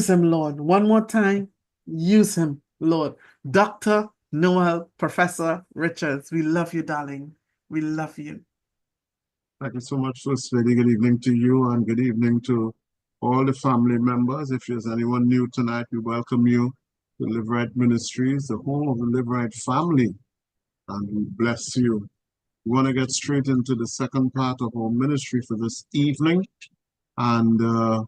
Use him, Lord. One more time. Use him, Lord. Dr. Noel, Professor Richards, we love you, darling. We love you. Thank you so much, First Lady. Good evening to you and good evening to all the family members. If there's anyone new tonight, we welcome you to LiveRight Ministries, the home of the LiveRight family, and we bless you. We want to get straight into the second part of our ministry for this evening, and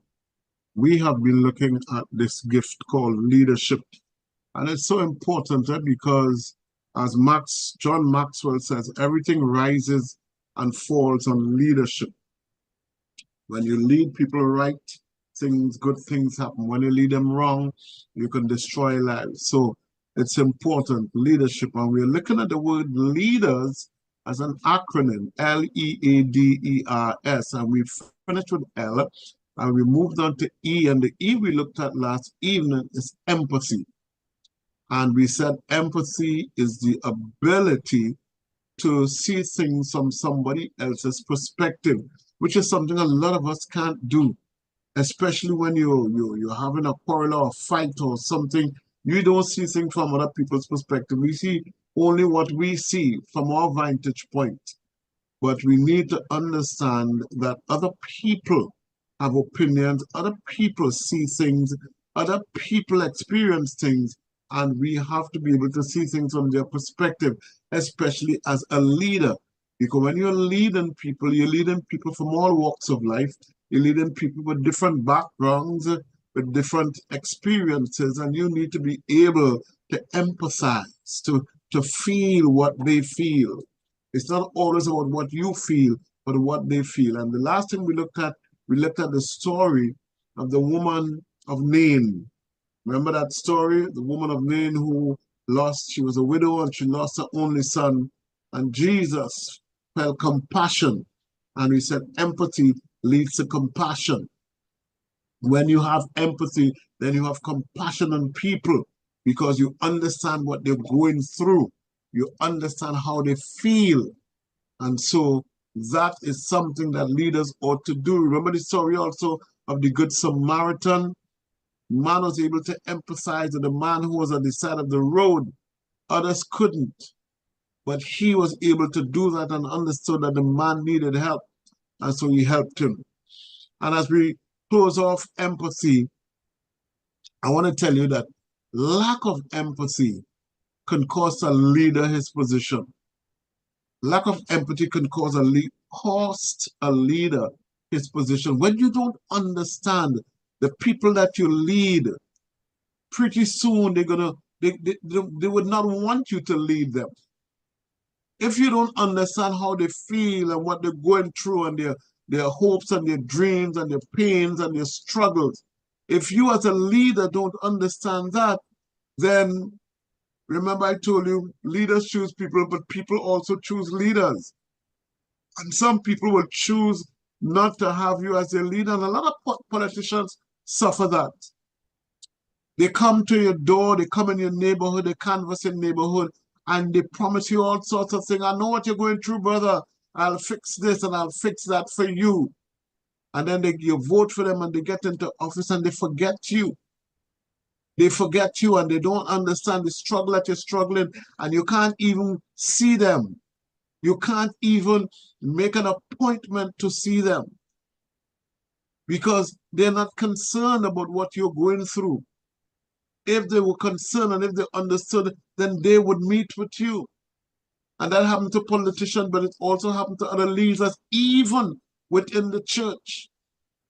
we have been looking at this gift called leadership. And it's so important because, as John Maxwell says, everything rises and falls on leadership. When you lead people right, good things happen. When you lead them wrong, you can destroy lives. So it's important, leadership. And we're looking at the word leaders as an acronym, Leaders. And we finished with L, and we moved on to E. And the E we looked at last evening is empathy. And we said empathy is the ability to see things from somebody else's perspective, which is something a lot of us can't do, especially when you're having a quarrel or a fight or something. You don't see things from other people's perspective. We see only what we see from our vantage point. But we need to understand that other people have opinions, other people see things, other people experience things, and we have to be able to see things from their perspective, especially as a leader. Because when you're leading people from all walks of life. You're leading people with different backgrounds, with different experiences, and you need to be able to empathize, to feel what they feel. It's not always about what you feel, but what they feel. And the last thing we looked at the story of the woman of Nain. Remember that story? The woman of Nain she was a widow and she lost her only son. And Jesus felt compassion. And he said empathy leads to compassion. When you have empathy, then you have compassion on people because you understand what they're going through. You understand how they feel. And so that is something that leaders ought to do. Remember the story also of the Good Samaritan? Man was able to empathize with the man who was on the side of the road. Others couldn't. But he was able to do that and understood that the man needed help. And so he helped him. And as we close off empathy, I want to tell you that lack of empathy can cost a leader his position. Lack of empathy can cost a leader his position. When you don't understand the people that you lead, pretty soon they would not want you to lead them. If you don't understand how they feel and what they're going through and their hopes and their dreams and their pains and their struggles, if you as a leader don't understand that, then remember I told you, leaders choose people, but people also choose leaders. And some people will choose not to have you as their leader, and a lot of politicians suffer that. They come to your door, they come in your neighborhood, they canvass your neighborhood, and they promise you all sorts of things. I know what you're going through, brother. I'll fix this and I'll fix that for you. And then you vote for them and they get into office and they forget you. They forget you and they don't understand the struggle that you're struggling, and you can't even see them. You can't even make an appointment to see them because they're not concerned about what you're going through. If they were concerned and if they understood, then they would meet with you. And that happened to politicians, but it also happened to other leaders, even within the church.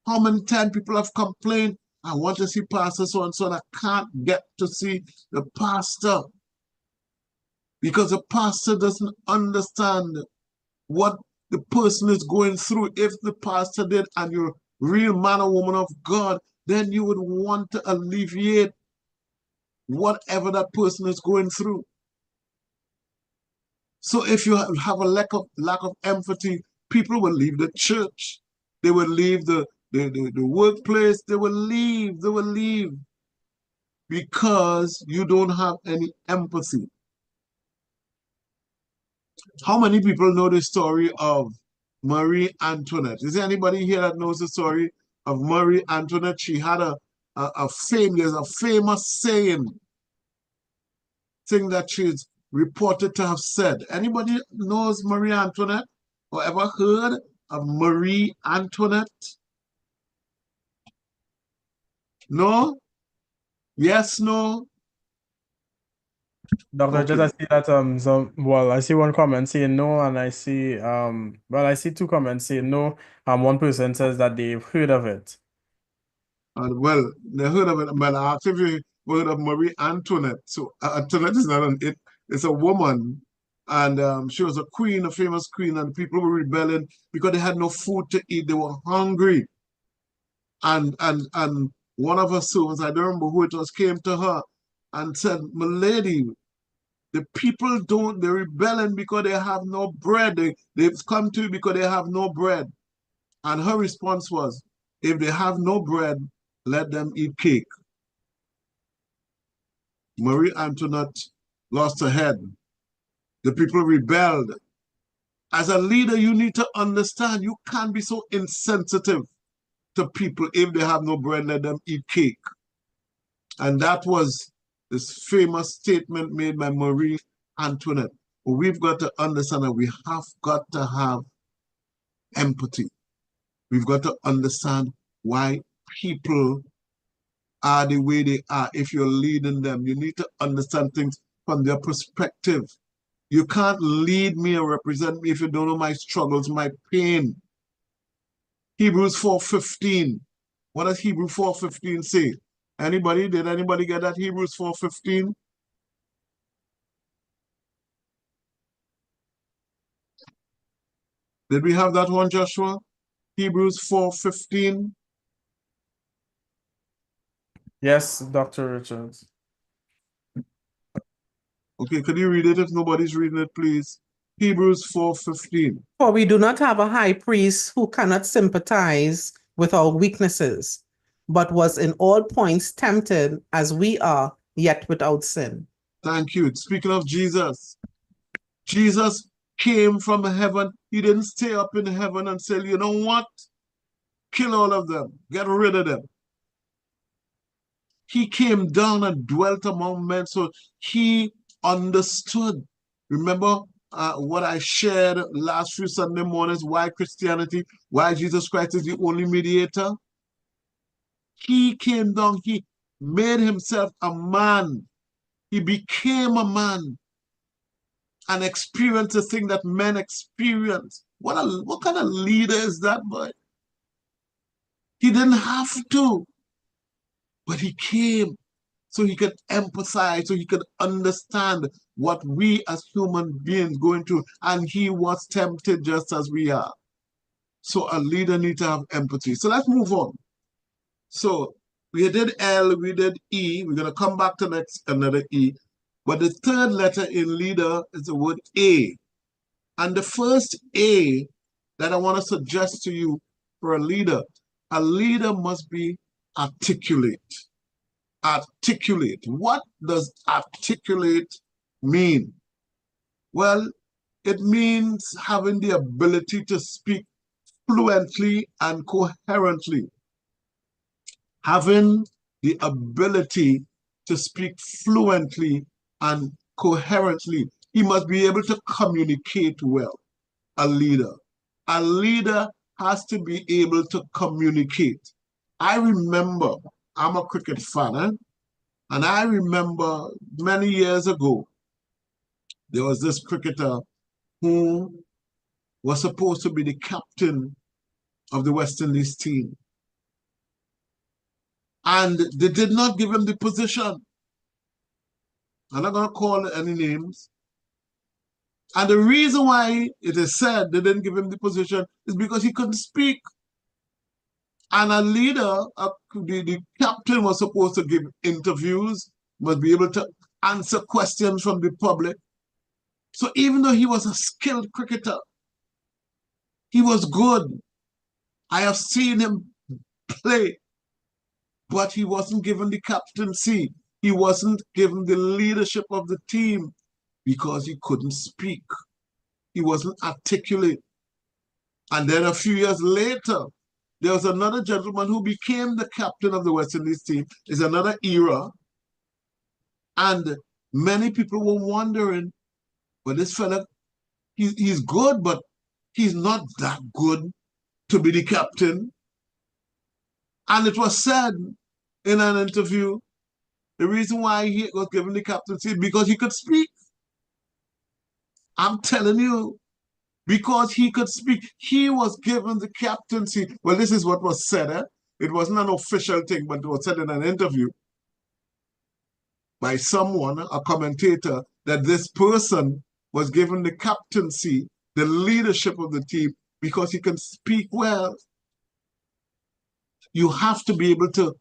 How many times people have complained, I want to see pastor so and so, and I can't get to see the pastor because the pastor doesn't understand what the person is going through. If the pastor did and you're a real man or woman of God, then you would want to alleviate whatever that person is going through. So if you have a lack of empathy, people will leave the church. They will leave the workplace. They will leave because you don't have any empathy. How many people know the story of Marie Antoinette? Is there anybody here that knows the story of Marie Antoinette? She had a fame. There's a famous saying that she's reported to have said. Anybody knows Marie Antoinette or ever heard of Marie Antoinette? No? Yes, no? Dr. Just Okay. I see that I see one comment saying no, and I see I see two comments saying no. One person says that they've heard of it. Well, they heard of it, but I asked if you heard of Marie Antoinette. So Antoinette is not it's a woman, and she was a queen, a famous queen, and people were rebelling because they had no food to eat. They were hungry. And one of her servants, I don't remember who it was, came to her and said, "My lady, the people they're rebelling because they have no bread. They've come to you because they have no bread." And her response was, if they have no bread, let them eat cake. Marie Antoinette lost her head. The people rebelled. As a leader, you need to understand you can't be so insensitive to people. If they have no bread, let them eat cake. And that was this famous statement made by Marie Antoinette. But we've got to understand that we have got to have empathy. We've got to understand why people are the way they are. If you're leading them, you need to understand things from their perspective. You can't lead me or represent me if you don't know my struggles, my pain. Hebrews 4:15. What does Hebrews 4:15 say? Anybody? Did anybody get that? Hebrews 4:15? Did we have that one, Joshua? Hebrews 4:15. Yes, Dr. Richards. Okay, could you read it if nobody's reading it, please? Hebrews 4:15. For we do not have a high priest who cannot sympathize with our weaknesses, but was in all points tempted as we are, yet without sin. Thank you. Speaking of Jesus, Jesus came from heaven. He didn't stay up in heaven and say, you know what? Kill all of them. Get rid of them. He came down and dwelt among men. So he understood. Remember what I shared last few Sunday mornings, why Christianity, why Jesus Christ is the only mediator? He came down. He made himself a man. He became a man and experienced the thing that men experience. What kind of leader is that, boy? He didn't have to, but he came so he could empathize, so he could understand what we as human beings going through. And he was tempted just as we are. So a leader needs to have empathy. So let's move on. So we did L, we did E. We're going to come back to another E. But the third letter in leader is the word A. And the first A that I want to suggest to you for a leader must be articulate. Articulate. What does articulate mean? Well, it means having the ability to speak fluently and coherently. Having the ability to speak fluently and coherently. He must be able to communicate well, a leader. A leader has to be able to communicate. I remember, I'm a cricket fan, and I remember many years ago, there was this cricketer who was supposed to be the captain of the West Indies team. And they did not give him the position. I'm not going to call any names. And the reason why it is said they didn't give him the position is because he couldn't speak. And a leader, the captain was supposed to give interviews, must be able to answer questions from the public. So even though he was a skilled cricketer, he was good. I have seen him play, but he wasn't given the captaincy. He wasn't given the leadership of the team because he couldn't speak. He wasn't articulate. And then a few years later, There was another gentleman who became the captain of the West Indies team. It's another era. And many people were wondering, well, this fella, he's good, but he's not that good to be the captain. And it was said in an interview, the reason why he was given the captaincy because he could speak. I'm telling you, because he could speak, he was given the captaincy. Well, this is what was said. It wasn't an official thing, but it was said in an interview by someone, a commentator, that this person was given the captaincy, the leadership of the team, because he can speak well. You have to be able to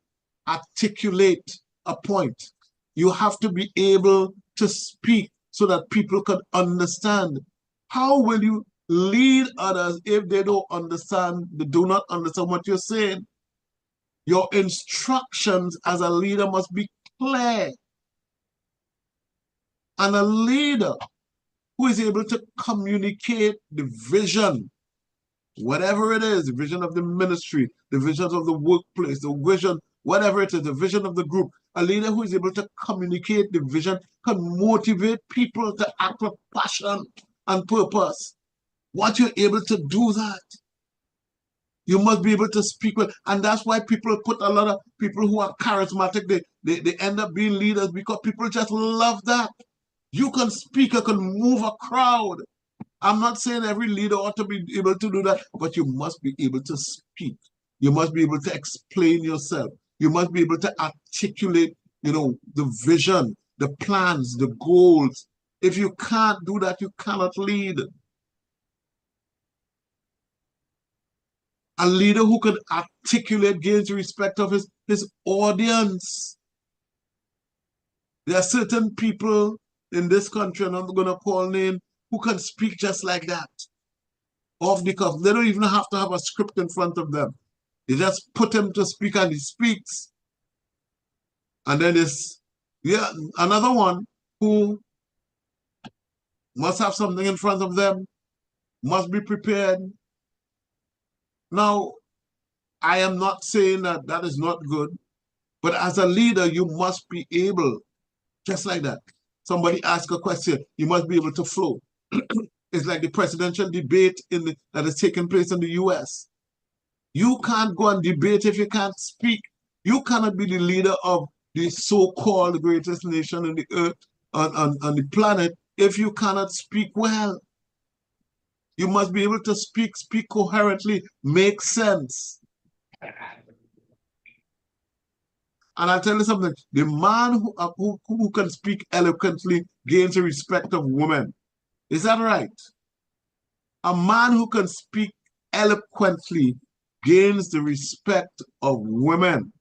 articulate a point. You have to be able to speak so that people can understand. How will you lead others if they don't understand, they do not understand what you're saying? Your instructions as a leader must be clear. And a leader who is able to communicate the vision, whatever it is, the vision of the ministry, the vision of the workplace, the vision, whatever it is, the vision of the group, a leader who is able to communicate the vision can motivate people to act with passion and purpose. Once you're able to do that, you must be able to speak well. And that's why people put a lot of people who are charismatic, they end up being leaders because people just love that. You can speak, you can move a crowd. I'm not saying every leader ought to be able to do that, but you must be able to speak. You must be able to explain yourself. You must be able to articulate, the vision, the plans, the goals. If you can't do that, you cannot lead. A leader who can articulate gains the respect of his audience. There are certain people in this country, and I'm going to call names, who can speak just like that, off the cuff. They don't even have to have a script in front of them. They just put him to speak and he speaks. And then there's another one who must have something in front of them, must be prepared. Now, I am not saying that that is not good, but as a leader, you must be able, just like that. Somebody asks a question, you must be able to flow. It's like the presidential debate that is taking place in the US. You can't go and debate if you can't speak. You cannot be the leader of the so-called greatest nation on the earth, on the planet, if you cannot speak well. You must be able to speak coherently, make sense. And I'll tell you something, the man who can speak eloquently gains the respect of women. Is that right? A man who can speak eloquently gains the respect of women.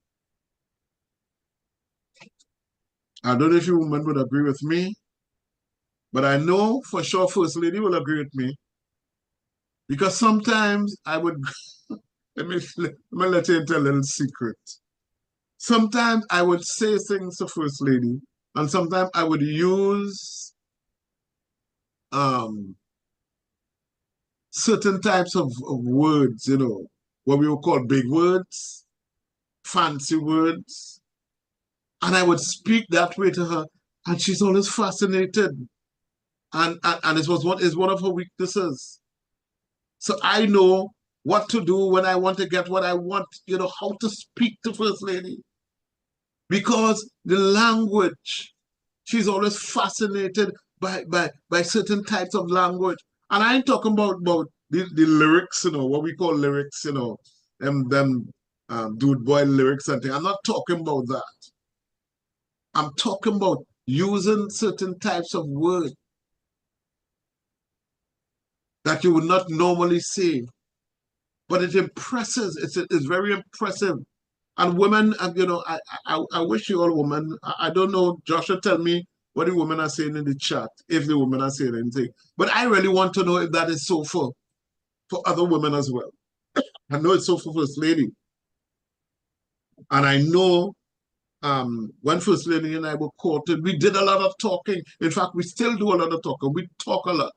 I don't know if you women would agree with me, but I know for sure First Lady will agree with me. Because sometimes I would, let me let you into a little secret. Sometimes I would say things to First Lady, and sometimes I would use certain types of words, what we would call big words, fancy words. And I would speak that way to her, and she's always fascinated. And it's one of her weaknesses. So I know what to do when I want to get what I want, how to speak to First Lady. Because the language, she's always fascinated by certain types of language. And I ain't talking about the lyrics, what we call lyrics, them dude boy lyrics and things. I'm not talking about that. I'm talking about using certain types of words that you would not normally say. But it impresses, it's very impressive. And women, I wish you all women, I don't know, Joshua, tell me what the women are saying in the chat, if the women are saying anything. But I really want to know if that is so for other women as well. I know it's so for First Lady. And I know when First Lady and I were courted, we did a lot of talking. In fact, we still do a lot of talking. We talk a lot.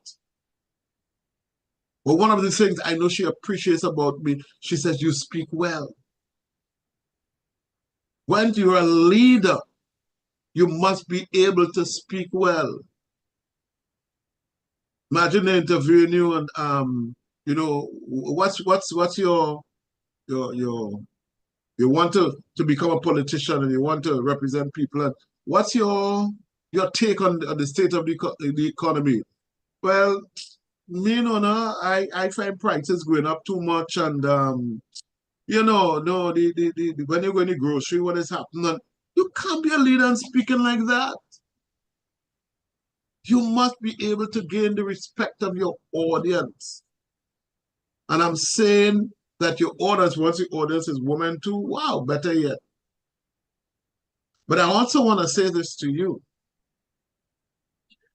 But one of the things I know she appreciates about me, she says, you speak well. When you're a leader, you must be able to speak well. Imagine interviewing you and you know, what's your you want to become a politician and you want to represent people, and what's your take on the state of the economy? Well, me, you know, no, I find prices going up too much, and you know, no, the when you go in the grocery, what is happening? You can't be a leader and speaking like that. You must be able to gain the respect of your audience. And I'm saying that your audience, once the audience is women too, wow, better yet. But I also want to say this to you.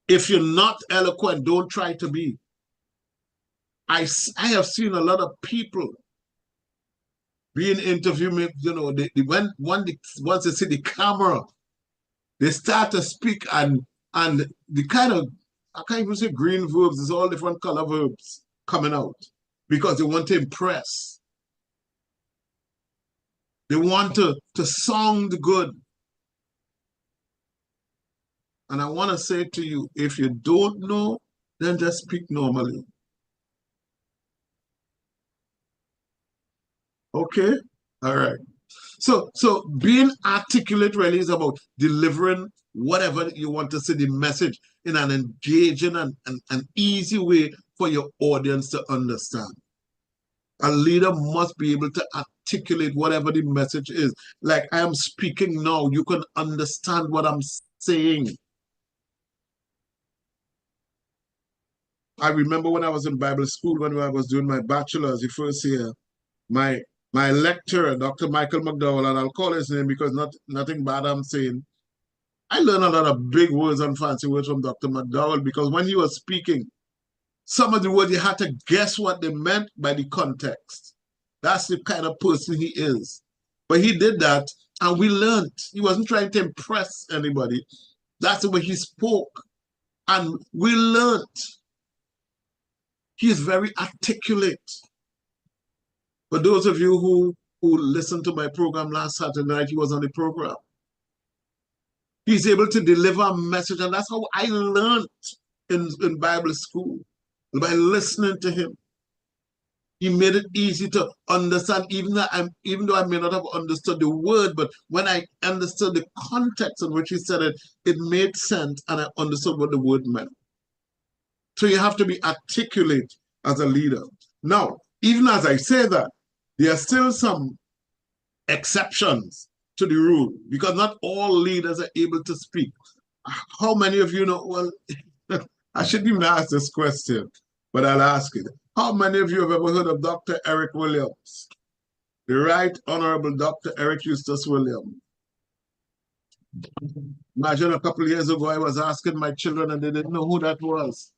If you're not eloquent, don't try to be. I have seen a lot of people being interviewed, you know, once they see the camera, they start to speak, and the kind of, I can't even say green verbs, it's all different color verbs coming out because they want to impress. They want to sound good. And I want to say to you, if you don't know, then just speak normally. Okay? All right. So being articulate really is about delivering whatever you want to say, the message, in an engaging and an easy way for your audience to understand. A leader must be able to articulate whatever the message is. Like I am speaking now, you can understand what I'm saying. I remember when I was in Bible school, when I was doing my bachelor's, the first year, my lecturer, Dr. Michael McDowell, and I'll call his name because nothing bad I'm saying. I learned a lot of big words and fancy words from Dr. McDowell because when he was speaking, some of the words you had to guess what they meant by the context. That's the kind of person he is. But he did that and we learned. He wasn't trying to impress anybody. That's the way he spoke. And we learned. He is very articulate. For those of you who listened to my program last Saturday night, he was on the program. He's able to deliver a message, and that's how I learned in Bible school, by listening to him. He made it easy to understand, even though I may not have understood the word, but when I understood the context in which he said it, it made sense, and I understood what the word meant. So you have to be articulate as a leader. Now, even as I say that, there are still some exceptions to the rule because not all leaders are able to speak. How many of you know? Well, I shouldn't even ask this question, but I'll ask it. How many of you have ever heard of Dr. Eric Williams? The Right Honorable Dr. Eric Eustace Williams. Imagine a couple of years ago, I was asking my children and they didn't know who that was.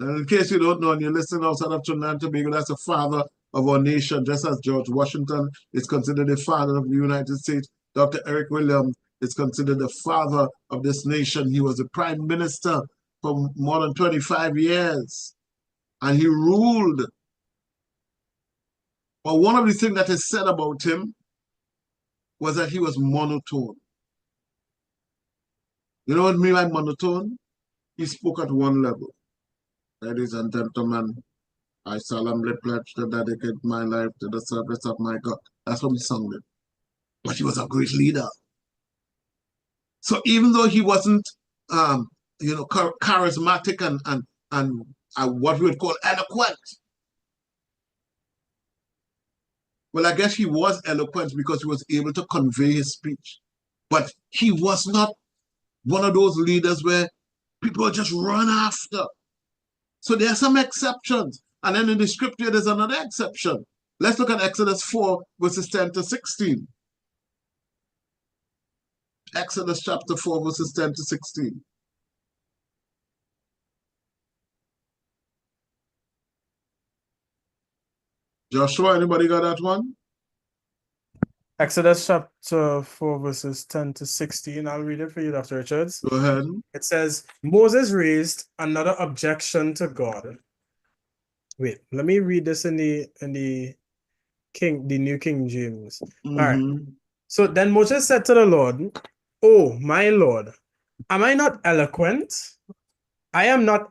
And in case you don't know and you're listening outside of Trinidad and Tobago, that's the father of our nation, just as George Washington is considered the father of the United States. Dr. Eric Williams is considered the father of this nation. He was the prime minister for more than 25 years, and he ruled. But one of the things that is said about him was that he was monotone. You know what I mean by monotone? He spoke at one level. Ladies and gentlemen, I solemnly pledge to dedicate my life to the service of my God. That's what he sounded. But he was a great leader. So even though he wasn't, charismatic and what we would call eloquent, well, I guess he was eloquent because he was able to convey his speech. But he was not one of those leaders where people just run after. So there are some exceptions. And then in the scripture, there's another exception. Let's look at Exodus 4, verses 10 to 16. Exodus chapter 4, verses 10 to 16. Joshua, anybody got that one? Exodus chapter 4, verses 10 to 16. I'll read it for you, Dr. Richards. Go ahead. It says, Moses raised another objection to God. Wait, let me read this in the New King James. All right. So then Moses said to the Lord, "Oh, my Lord, am I not eloquent? I am not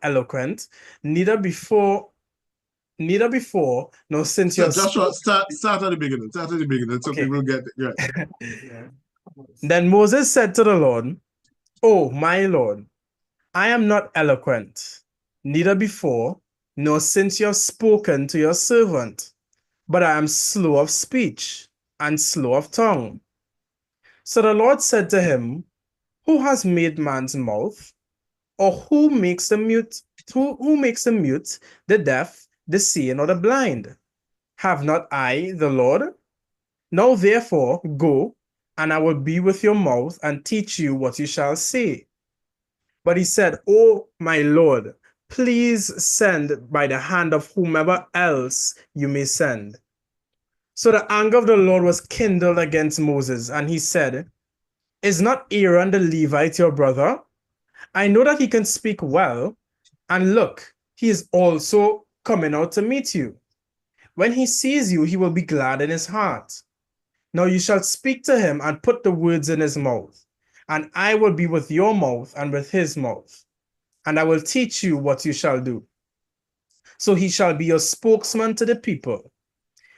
eloquent, neither before nor since So your Joshua, start at the beginning. Start at the beginning so Okay. people get it. Right. Then Moses said to the Lord, "Oh, my Lord, I am not eloquent, neither before nor since you have spoken to your servant, but I am slow of speech and slow of tongue." So the Lord said to him, "Who has made man's mouth? Or who makes the mute, who makes the mute, the deaf, the seeing, or the blind? Have not I, the Lord? Now therefore go, and I will be with your mouth and teach you what you shall say." But he said, "Oh, my Lord, please send by the hand of whomever else you may send." So the anger of the Lord was kindled against Moses, and he said, "Is not Aaron the Levite your brother? I know that he can speak well, and look, he is also coming out to meet you. When he sees you, he will be glad in his heart. Now you shall speak to him and put the words in his mouth, and I will be with your mouth and with his mouth, and I will teach you what you shall do. So he shall be your spokesman to the people,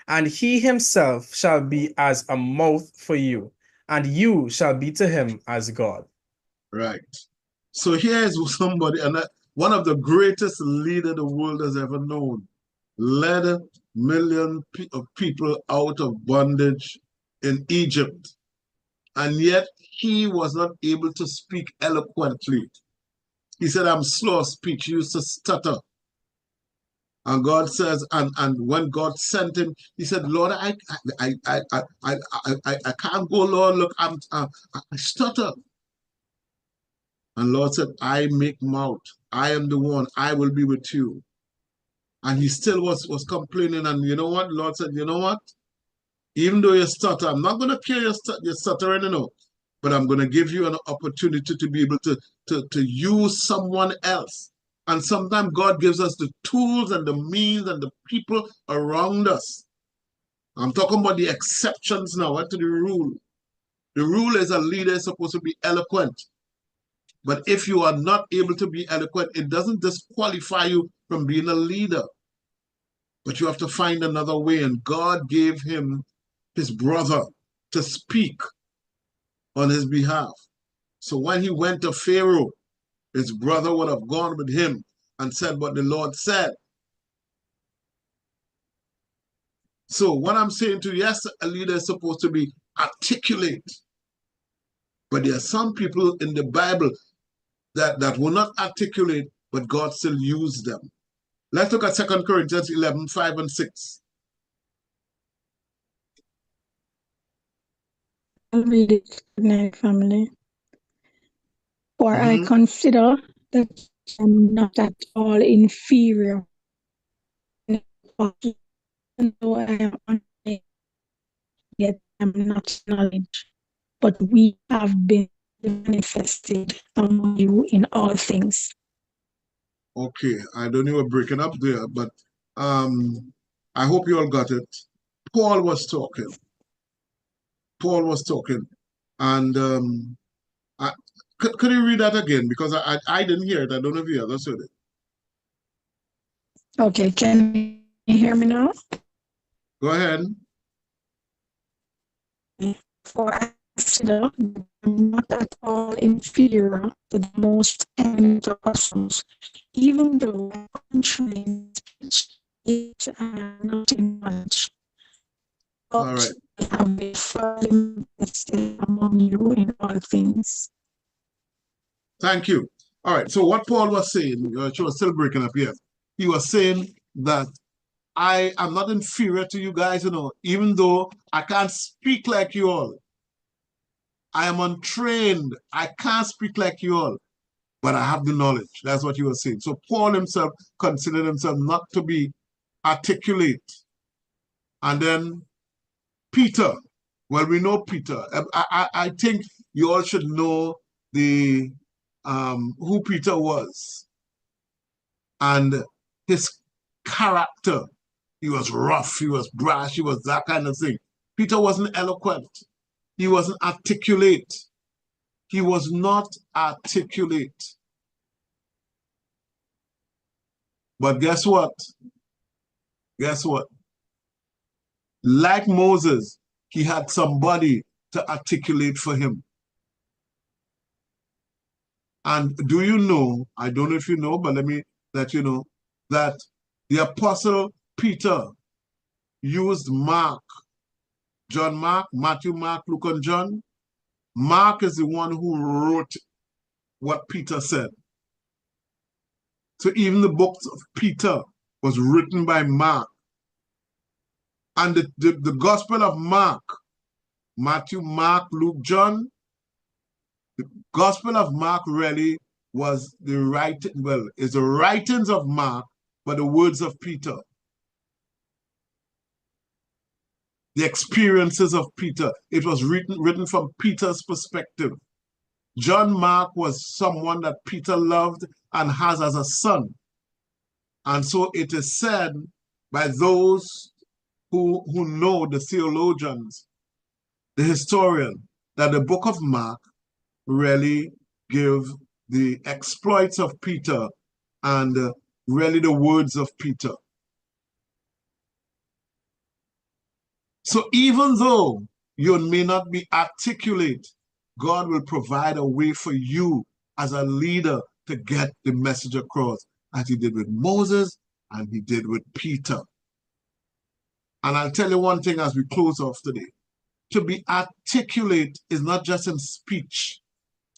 and he himself shall be as a mouth for you, and you shall be to him as God." Right. So here is somebody, and one of the greatest leaders the world has ever known, led millions of people out of bondage in Egypt. And yet he was not able to speak eloquently. He said, "I'm slow of speech." He used to stutter. And God says, and when God sent him, he said, "Lord, I can't go, Lord. Look, I stutter." And Lord said, "I make mouth. I am the one. I will be with you." And he still was complaining. And you know what? Lord said, "You know what? Even though you stutter, I'm not going to cure your stuttering, but I'm going to give you an opportunity to be able to use someone else." And sometimes God gives us the tools and the means and the people around us. I'm talking about the exceptions now, to the rule. The rule is a leader is supposed to be eloquent. But if you are not able to be eloquent, it doesn't disqualify you from being a leader. But you have to find another way. And God gave him his brother to speak on his behalf. So when he went to Pharaoh, his brother would have gone with him and said what the Lord said. So what I'm saying to you, yes, a leader is supposed to be articulate. But there are some people in the Bible that will not articulate, but God still used them. Let's look at 2 Corinthians 11, 5 and 6. I'll read it. Good night, family. For I consider that I'm not at all inferior, even though I am untrained, yet I'm not knowledge, but we have been manifested among you in all things. Okay, I don't know, we're breaking up there, but I hope you all got it. Paul was talking. And could you read that again? Because I didn't hear it. I don't know if you others heard it. Okay, can you hear me now? Go ahead. For I consider that I'm not at all inferior to the most eminent apostles, even though I am untrained in speech, yet I am not in knowledge. All But right. I have been firmly invested among you in all things. Thank you. All right. So what Paul was saying, she was still breaking up here. He was saying that I am not inferior to you guys, even though I can't speak like you all. I am untrained. I can't speak like you all, but I have the knowledge. That's what he was saying. So Paul himself considered himself not to be articulate. And then Peter. Well, we know Peter. I think you all should know who Peter was. And his character. He was rough, he was brash, he was that kind of thing. Peter wasn't eloquent. He wasn't articulate. He was not articulate. But guess what? Guess what? Like Moses, he had somebody to articulate for him. And do you know, I don't know if you know, but let me let you know, that the Apostle Peter used Mark, John Mark, Matthew, Mark, Luke, and John. Mark is the one who wrote what Peter said. So even the books of Peter was written by Mark. And the Gospel of Mark, Matthew, Mark, Luke, John, the Gospel of Mark really was the writing, well, it's the writings of Mark, but the words of Peter. The experiences of Peter. It was written from Peter's perspective. John Mark was someone that Peter loved and has as a son. And so it is said by those who know, the theologians, the historian, that the book of Mark really give the exploits of Peter and really the words of Peter. So even though you may not be articulate, God will provide a way for you as a leader to get the message across, as he did with Moses and he did with Peter. And I'll tell you one thing as we close off today. To be articulate is not just in speech,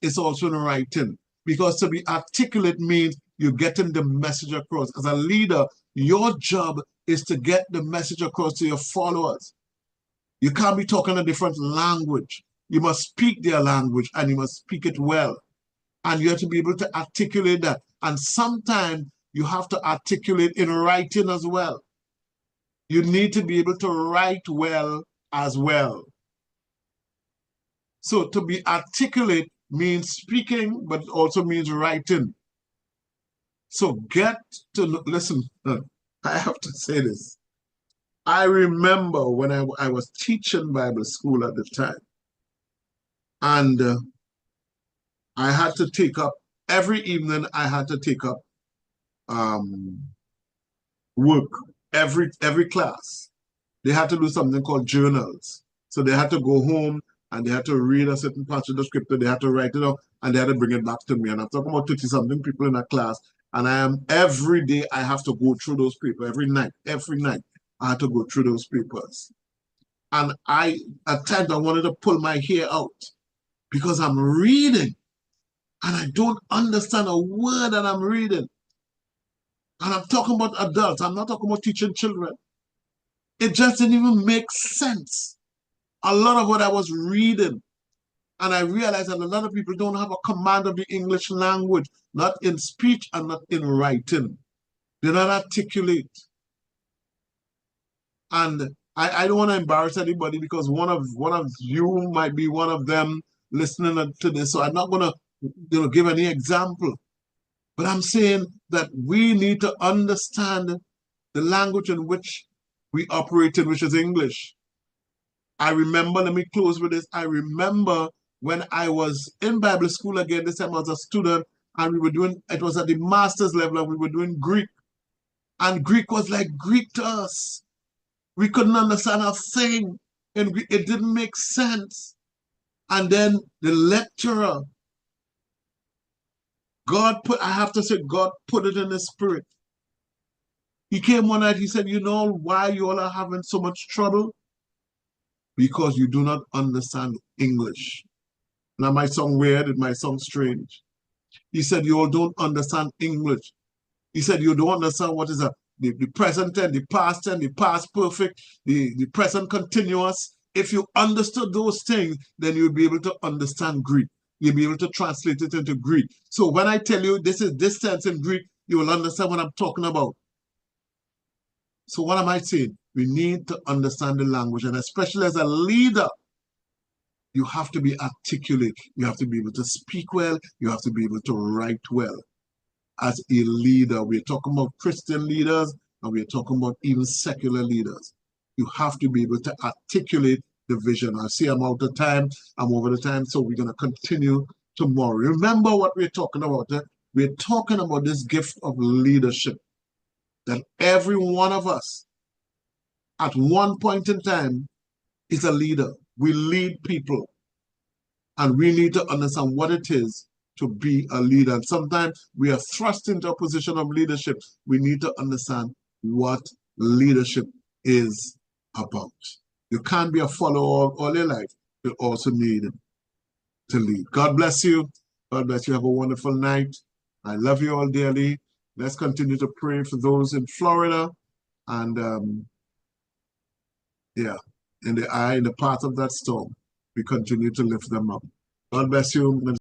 it's also in writing. Because to be articulate means you're getting the message across. As a leader, your job is to get the message across to your followers. You can't be talking a different language. You must speak their language and you must speak it well. And you have to be able to articulate that. And sometimes you have to articulate in writing as well. You need to be able to write well as well. So to be articulate means speaking, but it also means writing. So get to listen. I have to say this. I remember when I was teaching Bible school at the time, and I had to take up, every evening I had to take up work, every class. They had to do something called journals. So they had to go home and they had to read a certain part of the scripture, they had to write it out, and they had to bring it back to me. And I'm talking about 30-something people in a class, and every day I have to go through those papers, every night I had to go through those papers. And at times I wanted to pull my hair out because I'm reading and I don't understand a word that I'm reading. And I'm talking about adults, I'm not talking about teaching children. It just didn't even make sense. A lot of what I was reading. And I realized that a lot of people don't have a command of the English language, not in speech and not in writing. They're not articulate. And I don't want to embarrass anybody because one of you might be one of them listening to this. So I'm not going to give any example. But I'm saying that we need to understand the language in which we operate in, which is English. I remember, let me close with this. I remember when I was in Bible school again, this time I was a student, and we were doing, it was at the master's level, and we were doing Greek. And Greek was like Greek to us. We couldn't understand a thing in Greek. It didn't make sense. And then the lecturer, I have to say, God put it in his spirit. He came one night, he said, you know why you all are having so much trouble? Because you do not understand English. Now, it might sound weird, it might sound strange. He said, you all don't understand English. He said, you don't understand what is the present tense, the past tense, the past perfect, the present continuous. If you understood those things, then you'll be able to understand Greek. You'll be able to translate it into Greek. So when I tell you this is this tense in Greek, you will understand what I'm talking about. So what am I saying? We need to understand the language, and especially as a leader, you have to be articulate. You have to be able to speak well. You have to be able to write well. as a leader. We're talking about Christian leaders, and we're talking about even secular leaders. You have to be able to articulate the vision. I see I'm out of time. I'm over the time, so we're going to continue tomorrow. Remember what we're talking about. We're talking about this gift of leadership, that every one of us at one point in time is a leader. We lead people, and we need to understand what it is to be a leader. And sometimes we are thrust into a position of leadership. We need to understand what leadership is about. You can't be a follower all your life. You also need to lead. God bless you. God bless you. Have a wonderful night. I love you all dearly. Let's continue to pray for those in Florida and in the path of that storm. We continue to lift them up. God bless you.